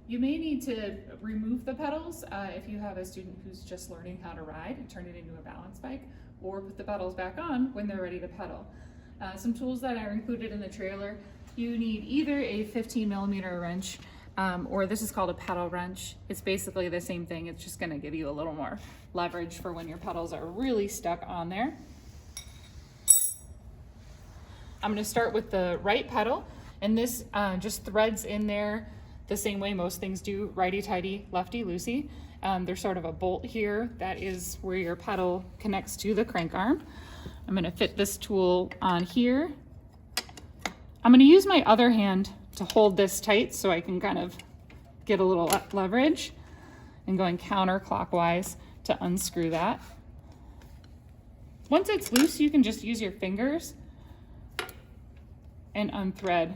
You may need to remove the pedals if you have a student who's just learning how to ride and turn it into a balance bike, or put the pedals back on when they're ready to pedal. Some tools that are included in the trailer, you need either a 15mm wrench or this is called a pedal wrench. It's basically the same thing. It's just gonna give you a little more leverage for when your pedals are really stuck on there. I'm gonna start with the right pedal, and this just threads in there the same way most things do, righty-tighty, lefty-loosey. There's sort of a bolt here. That is where your pedal connects to the crank arm. I'm gonna fit this tool on here. I'm gonna use my other hand to hold this tight so I can kind of get a little leverage, and going counterclockwise to unscrew that. Once it's loose, you can just use your fingers and unthread